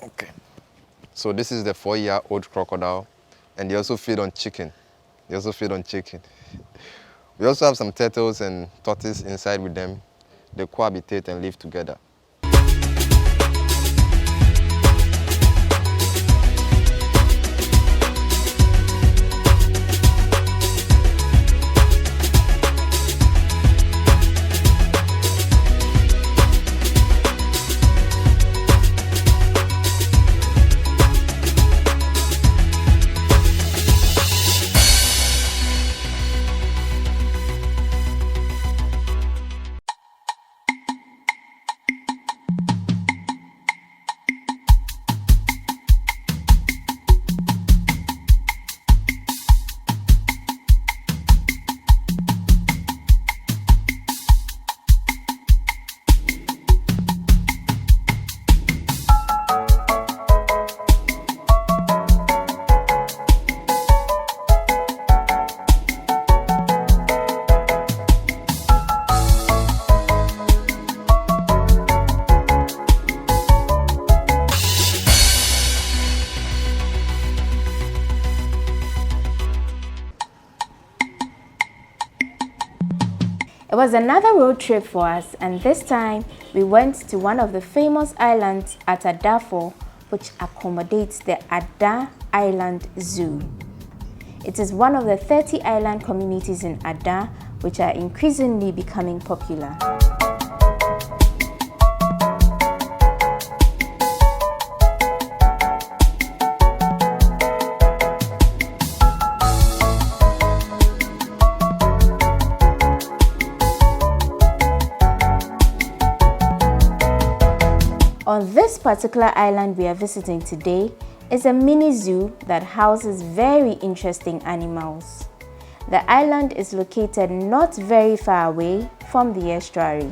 Okay. So this is the 4-year-old crocodile, and they also feed on chicken. We also have some turtles and tortoise inside with them. They cohabitate and live together. It was another road trip for us, and this time we went to one of the famous islands at Adafo, which accommodates the Ada Island Zoo. It is one of the 30 island communities in Ada, which are increasingly becoming popular. On this particular island we are visiting today is a mini zoo that houses very interesting animals. The island is located not very far away from the estuary.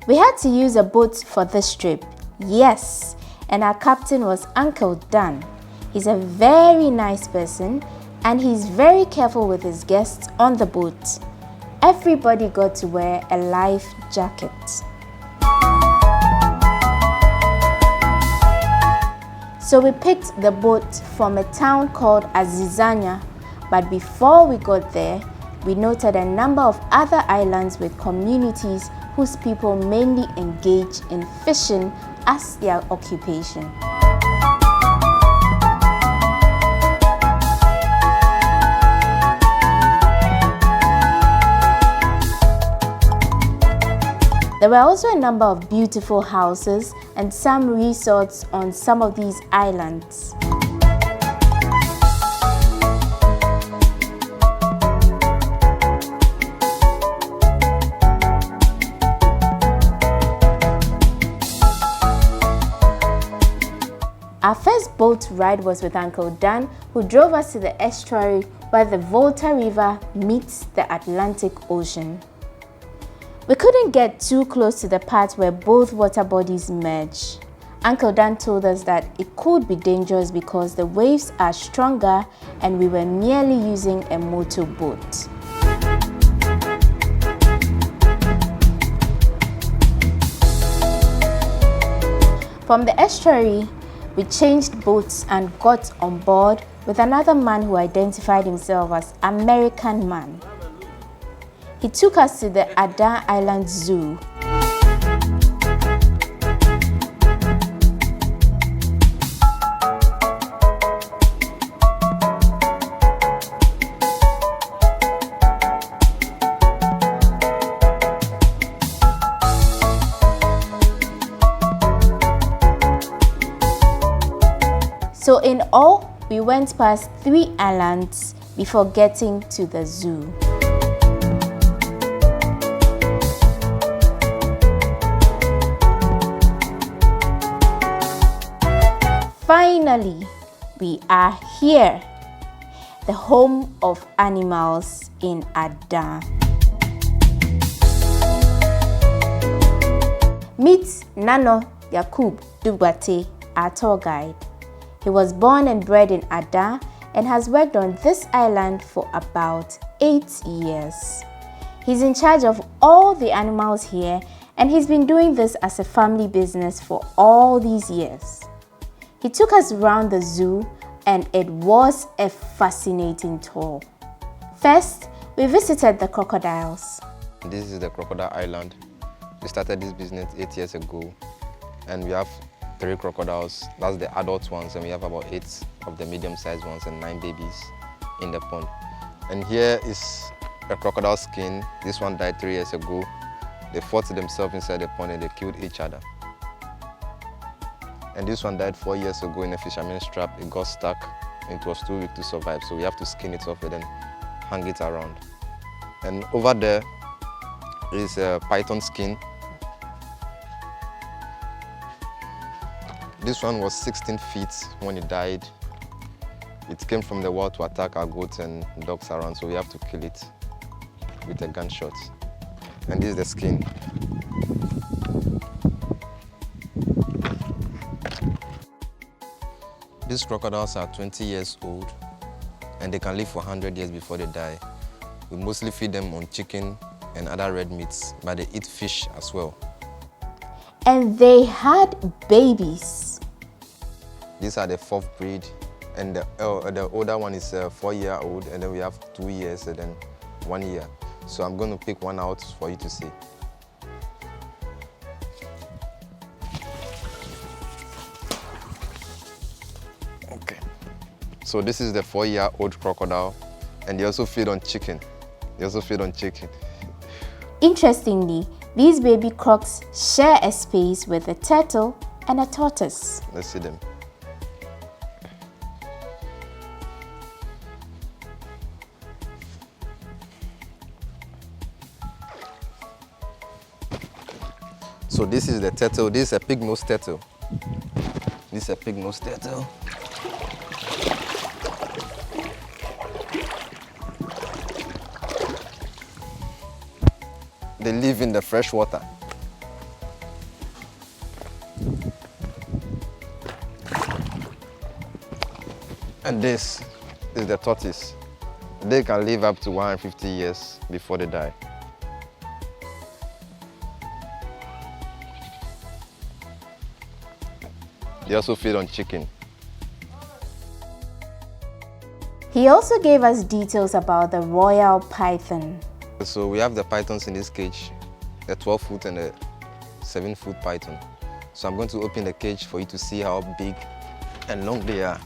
We had to use a boat for this trip, yes, and our captain was Uncle Dan. He's a very nice person and he's very careful with his guests on the boat. Everybody got to wear a life jacket. So we picked the boat from a town called Azizanya, but before we got there, we noted a number of other islands with communities whose people mainly engage in fishing as their occupation. There were also a number of beautiful houses and some resorts on some of these islands. Our first boat ride was with Uncle Dan, who drove us to the estuary where the Volta River meets the Atlantic Ocean. We couldn't get too close to the part where both water bodies merge. Uncle Dan told us that it could be dangerous because the waves are stronger and we were merely using a motorboat. From the estuary, we changed boats and got on board with another man who identified himself as American Man. He took us to the Ada Island Zoo. So in all, we went past 3 islands before getting to the zoo. Finally, we are here, the home of animals in Ada. Meet Nanor Yakub Dugbatey, our tour guide. He was born and bred in Ada and has worked on this island for about 8 years. He's in charge of all the animals here, and he's been doing this as a family business for all these years. He took us around the zoo, and it was a fascinating tour. First, we visited the crocodiles. This is the Crocodile Island. We started this business 8 years ago, and we have 3 crocodiles. That's the adult ones, and we have about 8 of the medium-sized ones and 9 babies in the pond. And here is a crocodile skin. This one died 3 years ago. They fought themselves inside the pond and they killed each other. And this one died 4 years ago in a fisherman's trap. It got stuck and it was too weak to survive, so we have to skin it off and then hang it around. And over there is a python skin. This one was 16 feet when it died. It came from the wild to attack our goats and dogs around, so we have to kill it with a gunshot. And this is the skin. These crocodiles are 20 years old and they can live for 100 years before they die. We mostly feed them on chicken and other red meats, but they eat fish as well. And they had babies. These are the 4th breed, and the older one is 4-year-old, and then we have 2 years and then 1 year. So I'm going to pick one out for you to see. Okay. So this is the 4-year-old crocodile, and they also feed on chicken. Interestingly, these baby crocs share a space with a turtle and a tortoise. Let's see them. So this is the turtle. This is a pig-nosed turtle. They live in the fresh water. And this is the tortoise. They can live up to 150 years before they die. They also feed on chicken. He also gave us details about the royal python. So we have the pythons in this cage, the 12-foot and the 7-foot python. So I'm going to open the cage for you to see how big and long they are.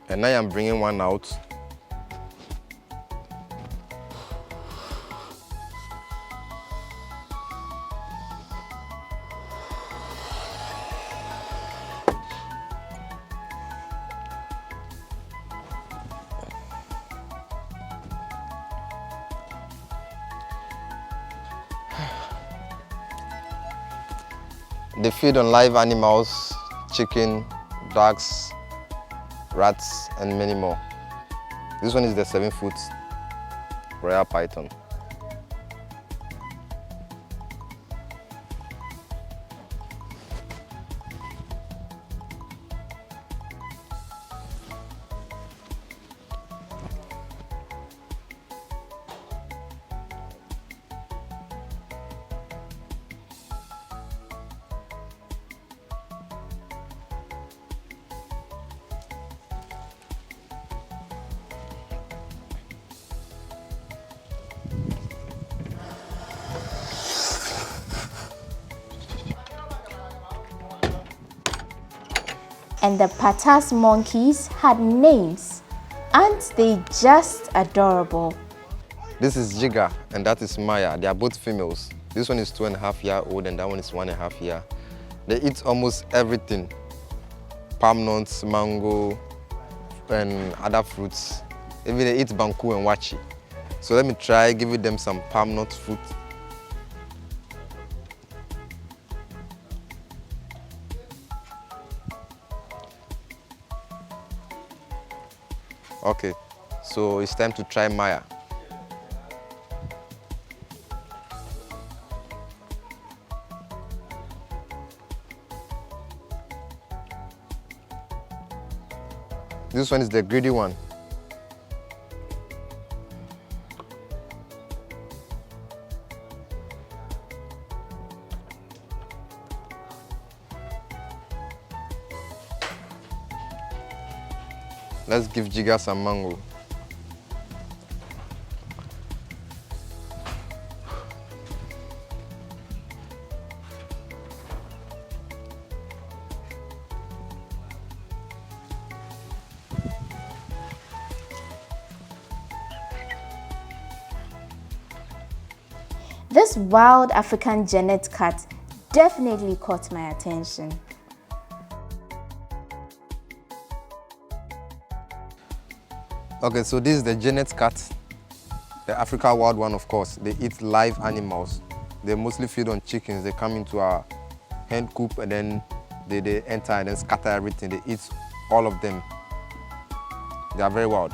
And now I'm bringing one out. They feed on live animals, chicken, ducks, rats, and many more. This one is the 7-foot royal python. And the patas monkeys had names. Aren't they just adorable? This is Jiga and that is Maya. They are both females. This one is 2.5 years old and that one is 1.5 years. They eat almost everything. Palm nuts, mango, and other fruits. Even they eat banku and wachi. So let me try giving them some palm nut fruit. Okay, so it's time to try Maya. This one is the greedy one. Let's give Jiga some mango. This wild African genet cat definitely caught my attention. Okay, so this is the genet cat, the Africa wild one, of course. They eat live animals. They mostly feed on chickens. They come into our hen coop and then they enter and then scatter everything. They eat all of them. They are very wild.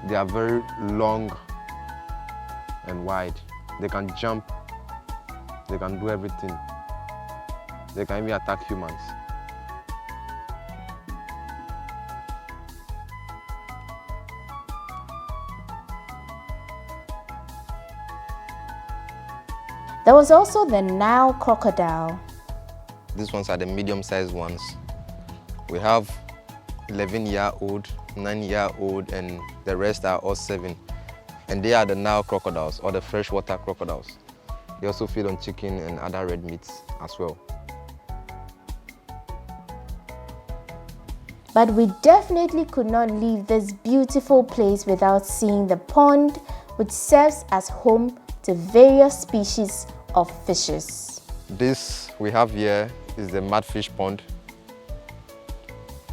They are very long and wide. They can jump. They can do everything. They can even attack humans. There was also the Nile crocodile. These ones are the medium-sized ones. We have 11-year-old, 9-year-old, and the rest are all 7. And they are the Nile crocodiles, or the freshwater crocodiles. They also feed on chicken and other red meats as well. But we definitely could not leave this beautiful place without seeing the pond, which serves as home to various species of fishes. This we have here is the mudfish pond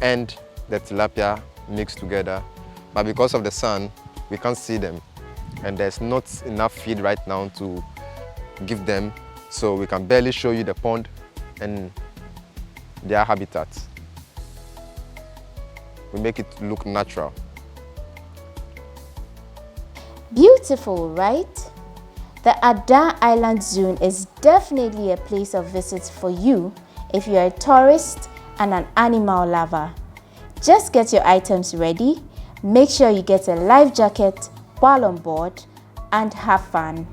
and the tilapia mixed together. But because of the sun, we can't see them. And there's not enough feed right now to give them. So we can barely show you the pond and their habitat. We make it look natural. Beautiful, right? The Ada Island Zoo is definitely a place of visit for you if you're a tourist and an animal lover. Just get your items ready, make sure you get a life jacket while on board, and have fun.